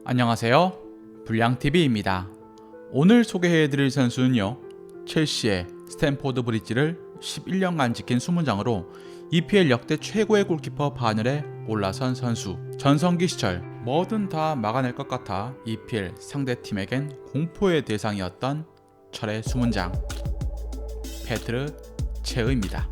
안녕하세요. 불량TV입니다. 오늘 소개해드릴 선수는요, 첼시의 스탠포드 브리지를 11년간 지킨 수문장으로 EPL 역대 최고의 골키퍼 반열에 올라선 선수. 전성기 시절 뭐든 다 막아낼 것 같아 EPL 상대팀에겐 공포의 대상이었던 철의 수문장 페트르 체흐입니다.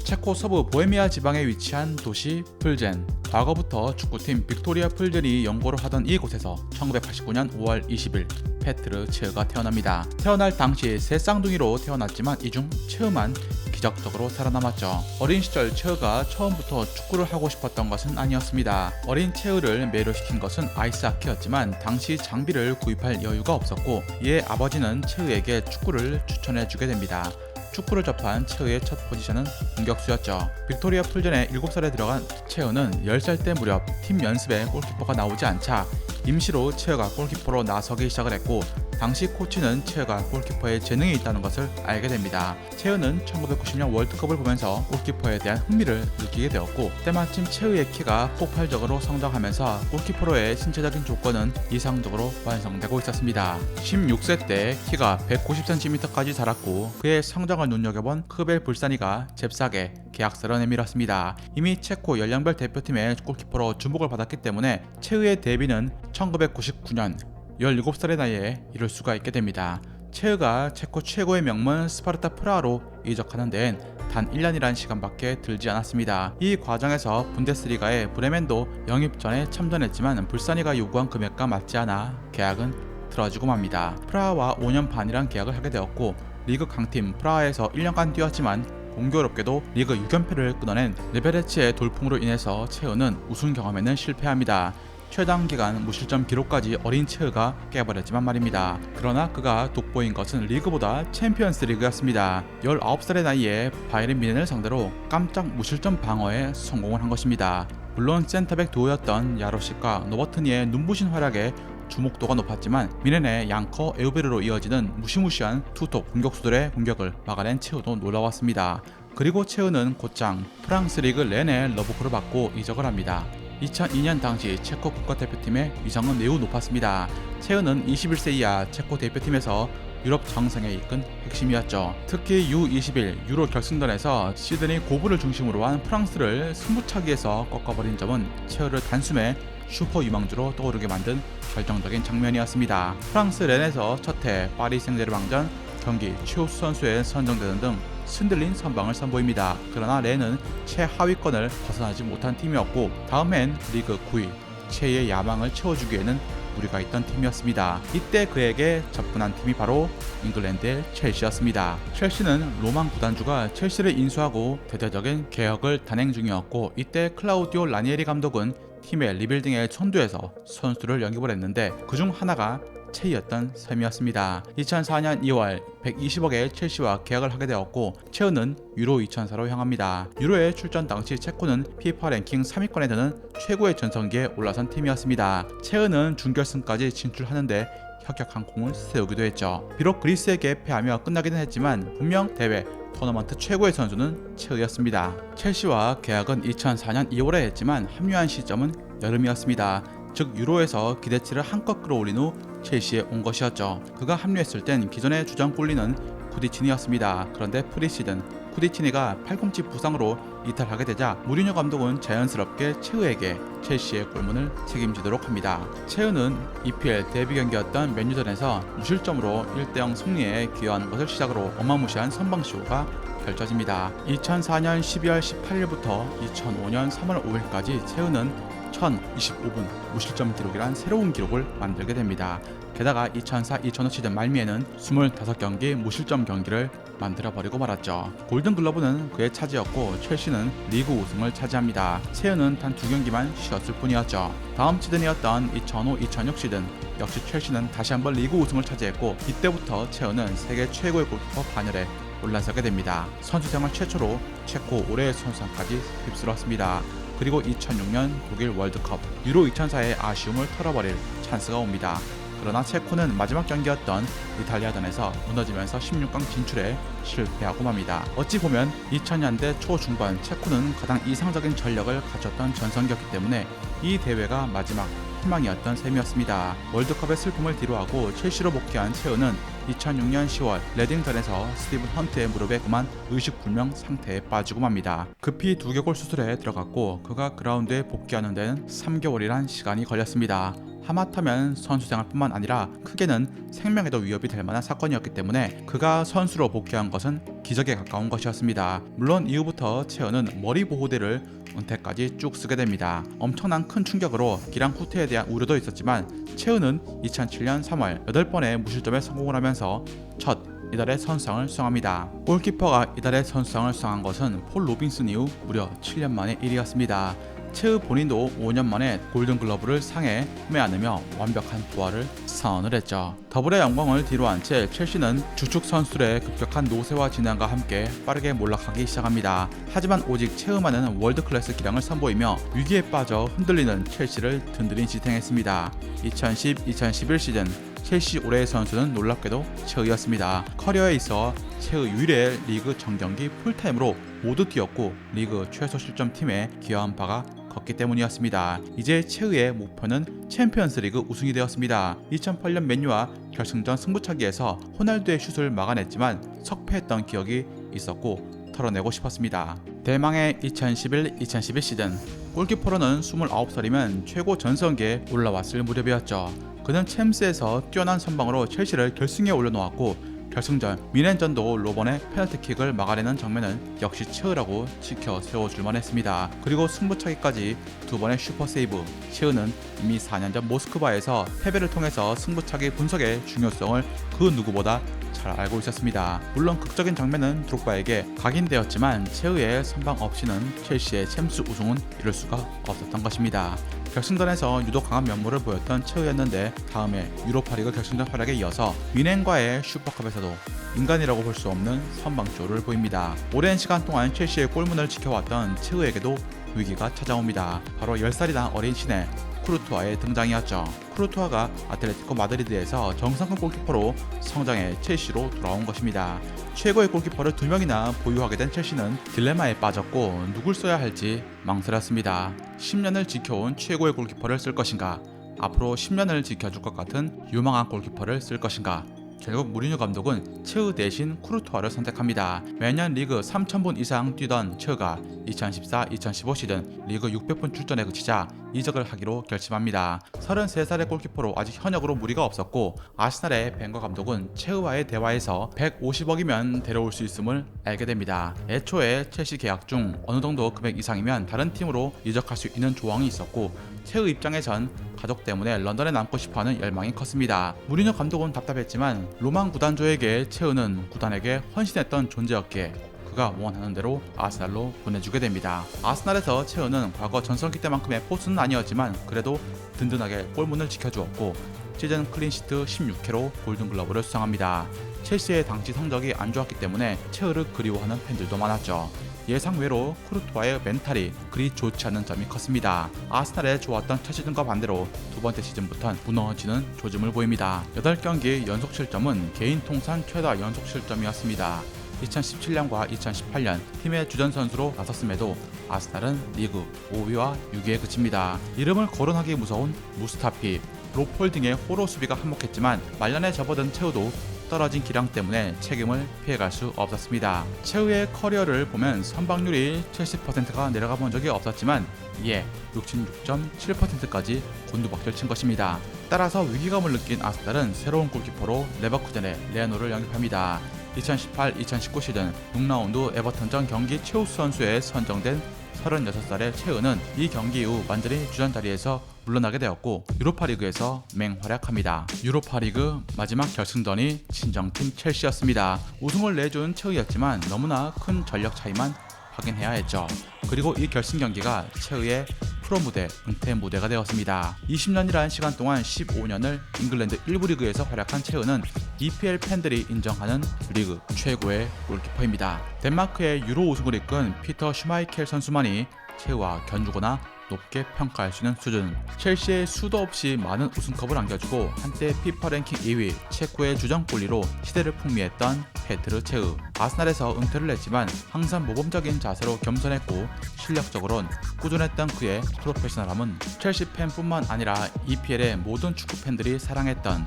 체코 서부 보헤미아 지방에 위치한 도시 플젠. 과거부터 축구팀 빅토리아 플젠이 연고를 하던 이곳에서 1989년 5월 20일 페트르 체흐가 태어납니다. 태어날 당시 새 쌍둥이로 태어났지만 이 중 체흐만 기적적으로 살아남았죠. 어린 시절 체흐가 처음부터 축구를 하고 싶었던 것은 아니었습니다. 어린 체흐를 매료시킨 것은 아이스하키였지만 당시 장비를 구입할 여유가 없었고, 이에 아버지는 체흐에게 축구를 추천해주게 됩니다. 축구를 접한 체흐의 첫 포지션은 공격수였죠. 빅토리아 풀전에 7살에 들어간 체흐는 10살 때 무렵 팀 연습에 골키퍼가 나오지 않자 임시로 체흐가 골키퍼로 나서기 시작을 했고, 당시 코치는 체흐가 골키퍼에 재능이 있다는 것을 알게 됩니다. 체흐는 1990년 월드컵을 보면서 골키퍼에 대한 흥미를 느끼게 되었고, 때마침 체흐의 키가 폭발적으로 성장하면서 골키퍼로의 신체적인 조건은 이상적으로 완성되고 있었습니다. 16세 때 키가 190cm까지 자랐고, 그의 성장을 눈여겨본 크벨 불사니가 잽싸게 계약서를 내밀었습니다. 이미 체코 연령별 대표팀의 골키퍼로 주목을 받았기 때문에 체흐의 데뷔는 1999년 17살의 나이에 이룰 수가 있게 됩니다. 체흐가 체코 최고의 명문 스파르타 프라하로 이적하는 데엔 단 1년이라는 시간밖에 들지 않았습니다. 이 과정에서 분데스리가의 브레멘도 영입전에 참전했지만 불사니가 요구한 금액과 맞지 않아 계약은 틀어지고 맙니다. 프라하와 5년 반이란 계약을 하게 되었고, 리그 강팀 프라하에서 1년간 뛰었지만 공교롭게도 리그 6연패를 끊어낸 레베레치의 돌풍으로 인해서 체흐는 우승 경험에는 실패합니다. 최단 기간 무실점 기록까지 어린 체흐가 깨버렸지만 말입니다. 그러나 그가 돋보인 것은 리그보다 챔피언스 리그였습니다. 19살의 나이에 바이에른 뮌헨을 상대로 깜짝 무실점 방어에 성공을 한 것입니다. 물론 센터백 두오였던 야로식과 노버트니의 눈부신 활약에 주목도가 높았지만 뮌헨의 양커 에우베르로 이어지는 무시무시한 투톱 공격수들의 공격을 막아낸 체흐도 놀라웠습니다. 그리고 체흐는 곧장 프랑스 리그 렌의 러브콜을 받고 이적을 합니다. 2002년 당시 체코 국가대표팀의 위상은 매우 높았습니다. 체흐는 21세 이하 체코 대표팀에서 유럽 정상에 이끈 핵심이었죠. 특히 U21 유로 결승전에서 시드니 고브를 중심으로 한 프랑스를 승부차기에서 꺾어버린 점은 체흐를 단숨에 슈퍼 유망주로 떠오르게 만든 결정적인 장면이었습니다. 프랑스 렌에서 첫해 파리 생제르맹전 경기 최우수 선수에 선정되는 등 흔들린 선방을 선보입니다. 그러나 렌은 최하위권을 벗어나지 못한 팀이었고, 다음 해엔 리그 9위 체의 야망을 채워주기에는 무리가 있던 팀이었습니다. 이때 그에게 접근한 팀이 바로 잉글랜드의 첼시였습니다. 첼시는 로만 구단주가 첼시를 인수하고 대대적인 개혁을 단행 중이었고, 이때 클라우디오 라니에리 감독은 팀의 리빌딩에 선두해서 선수를 영입을 했는데 그중 하나가 체이였던 셈이었습니다. 2004년 2월 120억의 첼시와 계약을 하게 되었고, 체흐는 유로 2004로 향합니다. 유로에 출전 당시 체코는 FIFA 랭킹 3위권에 드는 최고의 전성기에 올라선 팀이었습니다. 체흐는 준결승까지 진출하는데 혁혁한 공을 세우기도 했죠. 비록 그리스에게 패하며 끝나기는 했지만 분명 대회 토너먼트 최고의 선수는 체흐였습니다. 첼시와 계약은 2004년 2월에 했지만 합류한 시점은 여름이었습니다. 즉 유로에서 기대치를 한껏 끌어올린 후 첼시에 온 것이었죠. 그가 합류했을 땐 기존의 주전 꿀리는 쿠디치니였습니다. 그런데 프리시즌 쿠디치니가 팔꿈치 부상으로 이탈하게 되자 무리뉴 감독은 자연스럽게 체흐에게 첼시의 골문을 책임지도록 합니다. 체흐는 EPL 데뷔 경기였던 맨유전에서 무실점으로 1대0 승리에 기여하는 것을 시작으로 어마무시한 선방쇼가 펼쳐집니다. 2004년 12월 18일부터 2005년 3월 5일까지 체흐는 1025분 무실점 기록이란 새로운 기록을 만들게 됩니다. 게다가 2004-2005 시즌 말미에는 25경기 무실점 경기를 만들어버리고 말았죠. 골든글러브는 그의 차지였고, 첼시는 리그 우승을 차지합니다. 체흐는 단 2경기만 쉬었을 뿐이었죠. 다음 시즌이었던 2005-2006 시즌 역시 첼시는 다시 한번 리그 우승을 차지했고, 이때부터 체흐는 세계 최고의 골키퍼 반열에 올라서게 됩니다. 선수 생활 최초로 체코 올해의 선수상까지 휩쓸었습니다. 그리고 2006년 독일 월드컵 유로 2004의 아쉬움을 털어버릴 찬스가 옵니다. 그러나 체코는 마지막 경기였던 이탈리아전에서 무너지면서 16강 진출에 실패하고 맙니다. 어찌 보면 2000년대 초중반 체코는 가장 이상적인 전력을 갖췄던 전성기였기 때문에 이 대회가 마지막 희망이었던 셈이었습니다. 월드컵의 슬픔을 뒤로하고 첼시로 복귀한 채우는 2006년 10월 레딩턴에서 스티븐 헌트의 무릎에 그만 의식불명 상태에 빠지고 맙니다. 급히 두개골 수술에 들어갔고 그가 그라운드에 복귀하는 데는 3개월이란 시간이 걸렸습니다. 하마터면 선수 생활뿐만 아니라 크게는 생명에도 위협이 될 만한 사건이었기 때문에 그가 선수로 복귀한 것은 기적에 가까운 것이었습니다. 물론 이후부터 채은은 머리 보호대를 은퇴까지 쭉 쓰게 됩니다. 엄청난 큰 충격으로 기량 후퇴에 대한 우려도 있었지만 채은은 2007년 3월 8번의 무실점에 성공을 하면서 첫 이달의 선수상을 수상합니다. 골키퍼가 이달의 선수상을 수상한 것은 폴 로빈슨 이후 무려 7년 만의 일이었습니다. 채우 본인도 5년 만에 골든글러브를 상에 품에 안으며 완벽한 부활을 선언을 했죠. 더블의 영광을 뒤로한 채 첼시는 주축 선수들의 급격한 노쇠화 진행과 함께 빠르게 몰락하기 시작합니다. 하지만 오직 채우만은 월드클래스 기량을 선보이며 위기에 빠져 흔들리는 첼시를 든든히 지탱했습니다. 2010-2011 시즌 첼시 올해의 선수는 놀랍게도 채우였습니다. 커리어에 있어 채우 유일의 리그 전경기 풀타임으로 모두 뛰었고 리그 최소 실점 팀에 기여한 바가 컸기 때문이었습니다. 이제 채우의 목표는 챔피언스리그 우승이 되었습니다. 2008년 맨유와 결승전 승부차기에서 호날두의 슛을 막아냈지만 석패했던 기억이 있었고 털어내고 싶었습니다. 대망의 2011-2012 시즌 골키퍼로는 29살이면 최고 전성기에 올라왔을 무렵이었죠. 그는 챔스에서 뛰어난 선방으로 첼시를 결승에 올려놓았고 결승전 미넨전도 로번의 페널티킥을 막아내는 장면은 역시 채우라고 지켜 세워줄만 했습니다. 그리고 승부차기까지 2번의 슈퍼세이브. 채우는 이미 4년 전 모스크바에서 패배를 통해서 승부차기 분석의 중요성을 그 누구보다 잘 알고 있었습니다. 물론 극적인 장면은 드록바에게 각인되었지만 채우의 선방 없이는 첼시의 챔스 우승은 이룰 수가 없었던 것입니다. 결승전에서 유독 강한 면모를 보였던 채우였는데 다음에 유로파리그 결승전 활약에 이어서 미넨과의 슈퍼컵에서도 인간이라고 볼 수 없는 선방쇼를 보입니다. 오랜 시간 동안 첼시의 골문을 지켜왔던 채우에게도 위기가 찾아옵니다. 바로 10살이나 어린 신예 쿠르투아의 등장이었죠. 쿠르투아가 아틀레티코 마드리드에서 정상급 골키퍼로 성장해 첼시로 돌아온 것입니다. 최고의 골키퍼를 2명이나 보유하게 된 첼시는 딜레마에 빠졌고 누굴 써야 할지 망설였습니다. 10년을 지켜온 최고의 골키퍼를 쓸 것인가, 앞으로 10년을 지켜줄 것 같은 유망한 골키퍼를 쓸 것인가. 결국 무리뉴 감독은 채우 대신 쿠르투아를 선택합니다. 매년 리그 3,000분 이상 뛰던 채우가 2014-2015 시즌 리그 600분 출전에 그치자 이적을 하기로 결심합니다. 33살의 골키퍼로 아직 현역으로 무리가 없었고 아스날의 벵거 감독은 채우와의 대화에서 150억이면 데려올 수 있음을 알게 됩니다. 애초에 첼시 계약 중 어느 정도 금액 이상이면 다른 팀으로 이적할 수 있는 조항이 있었고 채우 입장에선 가족 때문에 런던에 남고 싶어하는 열망이 컸습니다. 무리뉴 감독은 답답했지만 로만 구단주에게 채우는 구단에게 헌신했던 존재였기에 그가 원하는 대로 아스날로 보내주게 됩니다. 아스날에서 채우는 과거 전성기 때만큼의 포수는 아니었지만 그래도 든든하게 골문을 지켜주었고 시즌 클린시트 16회로 골든글러브를 수상합니다. 첼시의 당시 성적이 안 좋았기 때문에 채우를 그리워하는 팬들도 많았죠. 예상외로 쿠르투아의 멘탈이 그리 좋지 않은 점이 컸습니다. 아스날에 좋았던 첫 시즌과 반대로 두 번째 시즌부터는 무너지는 조짐을 보입니다. 8경기 연속 실점은 개인 통산 최다 연속 실점이었습니다. 2017년과 2018년 팀의 주전 선수로 나섰음에도 아스날은 리그 5위와 6위에 그칩니다. 이름을 거론하기 무서운 무스타피, 로폴딩의 호로 수비가 한몫했지만 말년에 접어든 채우도 떨어진 기량 때문에 책임을 피해갈 수 없었습니다. 채우의 커리어를 보면 선방률이 70%가 내려가 본 적이 없었지만 이에 66.7%까지 곤두박질 친 것입니다. 따라서 위기감을 느낀 아스날은 새로운 골키퍼로 레버쿠젠의 레아노를 영입합니다. 2018-2019 시즌 6라운드 에버턴전 경기 최우수 선수에 선정된 36살의 채우는 이 경기 이후 완전히 주전 자리에서 물러나게 되었고 유로파리그에서 맹활약합니다. 유로파리그 마지막 결승전이 친정팀 첼시였습니다. 우승을 내준 채우였지만 너무나 큰 전력 차이만 확인해야 했죠. 그리고 이 결승 경기가 채우의 프로 무대, 은퇴 무대가 되었습니다. 20년이라는 시간 동안 15년을 잉글랜드 1부 리그에서 활약한 채우는 EPL 팬들이 인정하는 리그 최고의 골키퍼입니다. 덴마크의 유로 우승을 이끈 피터 슈마이켈 선수만이 채우와 견주거나 높게 평가할 수 있는 수준. 첼시에 수도 없이 많은 우승컵을 안겨주고 한때 피파 랭킹 2위 체코의 주전골리로 시대를 풍미했던 페트르 체흐. 아스날에서 은퇴를 했지만 항상 모범적인 자세로 겸손했고 실력적으론 꾸준했던 그의 프로페셔널함은 첼시 팬뿐만 아니라 EPL의 모든 축구 팬들이 사랑했던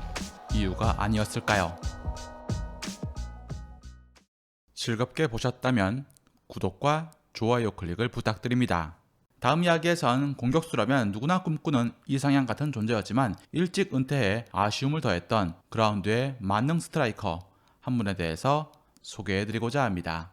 이유가 아니었을까요? 즐겁게 보셨다면 구독과 좋아요 클릭을 부탁드립니다. 다음 이야기에선 공격수라면 누구나 꿈꾸는 이상향 같은 존재였지만 일찍 은퇴해 아쉬움을 더했던 그라운드의 만능 스트라이커 한 분에 대해서 소개해드리고자 합니다.